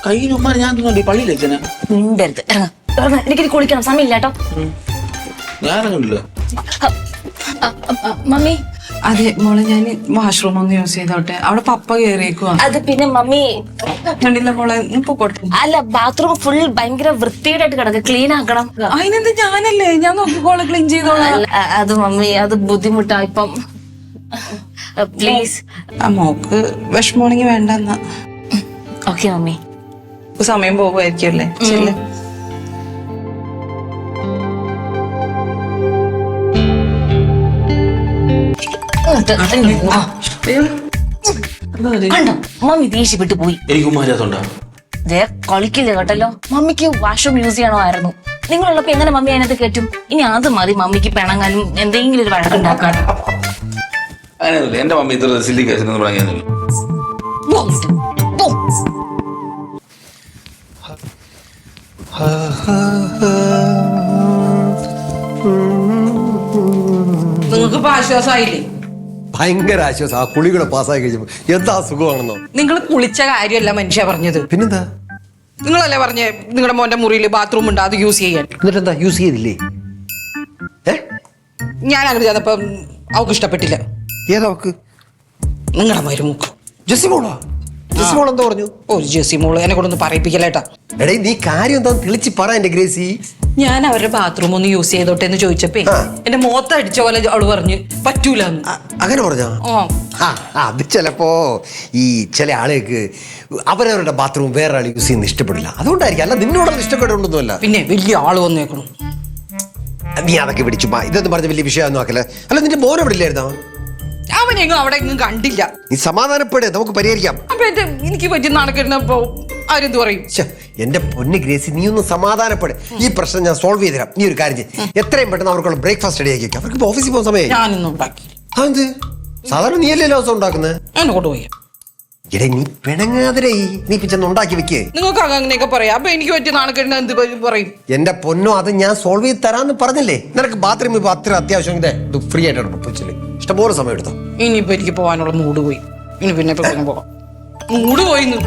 കയ്യിലുമ്മാ ഞാൻ തോന്നുന്നു പള്ളിയിലെ മിണ്ടരുത്. എനിക്കിത് കുളിക്കണം, സമയമില്ല കേട്ടോ. ഞാനങ്ങനില്ല മമ്മി. അതെ മോളെ, ഞാൻ വാഷ്റൂം ഒന്ന് യൂസ് ചെയ്തോട്ടെ. അവിടെ പപ്പ കയറിയേക്കുവാ. അത് പിന്നെ മമ്മി കണ്ടില്ല മോളെ, പൊക്കോട്ടെ. അല്ല, ബാത്റൂം ഫുൾ ഭയങ്കര വൃത്തിയായിട്ട് കിടക്കുക, ക്ലീൻ ആക്കണം. അതിനെന്ത്, ഞാനല്ലേ, ഞാൻ നോക്കിക്കോളെ, ക്ലീൻ ചെയ്തോളാം. അത് മമ്മി, അത് ബുദ്ധിമുട്ടാ ഇപ്പം. പ്ലീസ്. മോക്ക് വിഷമമാണെങ്കിൽ വേണ്ടെന്നാ. Okay mummy. സമയം പോകുമായിരിക്കും അല്ലേ? ശരി. മമ്മി ദേഷ്യപ്പെട്ടു പോയി. കളിക്കില്ല കേട്ടല്ലോ. മമ്മിക്ക് വാഷ്റൂം യൂസ് ചെയ്യണമായിരുന്നു. നിങ്ങളുള്ളപ്പോ എങ്ങനെ മമ്മി അതിനകത്ത് കയറ്റും? ഇനി അത് മതി മമ്മിക്ക് പിണങ്ങാനും എന്തെങ്കിലും ഒരു വഴക്കുണ്ടാക്കാനും. അങ്ങനെയൊന്നുമില്ല, എന്റെ മമ്മി ഇത്ര സില്ലി കേസിനൊന്നും പിണങ്ങിയൊന്നുമില്ല. നിങ്ങൾക്ക് ആശ്വാസമായില്ലേ? ഭയങ്കര ആശ്വാസം. ആ കുളികളെ പാസ്സായി കഴിഞ്ഞപ്പോ എന്താ സുഖമാണെന്നോ. നിങ്ങൾ കുളിച്ച കാര്യമല്ല മനുഷ്യ പറഞ്ഞത്. പിന്നെന്താ? നിങ്ങളല്ലേ പറഞ്ഞേ നിങ്ങളുടെ മോന്റെ മുറിയിൽ ബാത്റൂം ഉണ്ട്, അത് യൂസ് ചെയ്യാൻ. എന്നിട്ടെന്താ യൂസ് ചെയ്തില്ലേ? ഞാൻ അങ്ങനെ ചെയ്തപ്പോ അവൾക്ക് ഇഷ്ടപ്പെട്ടില്ല. ഏതാവക്ക്? നിങ്ങളുടെ മരുമൂക്ക് ജെസ്സിമോളോ? ജെസ്സിമോൾ എന്താ പറഞ്ഞു? ഒരു ജെസ്സി മോള് എന്നെ കൊണ്ടൊന്ന് പറയിപ്പിക്കല്ലേട്ടാ. എടേ നീ കാര്യം എന്താ തെളിച്ച് പറ എന്റെ ഗ്രേസി. ഞാൻ അവരുടെ ബാത്റൂം ഒന്ന് യൂസ് ചെയ്തോട്ടെ എന്ന് ചോദിച്ചപ്പോ എന്റെ മുഖത്ത് അടിച്ച പോലെ അവള് പറഞ്ഞു പറ്റൂല. അങ്ങനെ പറഞ്ഞോ? അത് ചിലപ്പോ ഈ ചില ആളുകൾക്ക് അവരവരുടെ ബാത്റൂം വേറെ ആൾ യൂസ് ചെയ്യുന്ന ഇഷ്ടപ്പെടില്ല, അതുകൊണ്ടായിരിക്കും. അല്ല നിന്നോടൊന്നും ഇഷ്ടപ്പെടുന്നുണ്ടല്ല. പിന്നെ വലിയ ആള് വന്നേക്കണം. നീ അതൊക്കെ പിടിച്ചു ഇതൊന്നും പറഞ്ഞ വലിയ വിഷയമൊന്നും ആക്കല്ലേ. അല്ല നിന്റെ മോൻ എവിടെ ഇല്ലായിരുന്നോ? അവനെങ്ങും അവിടെ എങ്ങും കണ്ടില്ല. നീ സമാധാനപ്പെടേ, നമുക്ക് പരിഹരിക്കാം. അപ്പൊ എനിക്ക് പറ്റി നടക്കിരുന്നപ്പോ ആരെന്ത് പറയും? എന്റെ പൊന്ന് ഗ്രേസി, നീ ഒന്ന് സമാധാനപ്പെടെ. ഈ പ്രശ്നം ഞാൻ സോൾവ് ചെയ്ത് തരാം. നീ ഒരു കാര്യം ചെയ്യും, എത്രയും പെട്ടെന്ന് അവർക്കുള്ള ബ്രേക്ക്ഫാസ്റ്റ് റെഡി ആക്കി വെക്കാം. അവർക്ക് ഓഫീസിൽ പോകുന്ന സമയം. ഞാനൊന്നും ഉണ്ടാക്കി. അതെന്ത്? സാധാരണ നീ അല്ലേ ദിവസം ഉണ്ടാക്കുന്നത്? എന്നെ കൊണ്ടുപോയി. എടേ നീ പിണങ്ങാതിരേ, നീ ചെന്ന് ഉണ്ടാക്കി വെക്കേ. നിങ്ങൾക്ക് അങ്ങനെയൊക്കെ പറയാം. അപ്പൊ എനിക്ക് പറ്റി നാണക്കേടിന് എന്ത് പറയും? എന്റെ പൊന്നോ, അത് ഞാൻ സോൾവ് ചെയ്ത് തരാന്ന് പറഞ്ഞല്ലേ. നിനക്ക് ബാത്റൂം ഇപ്പൊ അത്ര അത്യാവശ്യം ഇത് ഫ്രീ ആയിട്ടാണ് ഇഷ്ടംപോലെ സമയം എടുത്തോ. ഇനിയിപ്പോ എനിക്ക് പോകാനുള്ള മൂഡ് പോയി. ഇനി പിന്നെ പോകാം. മൂഡ് പോയിന്ന്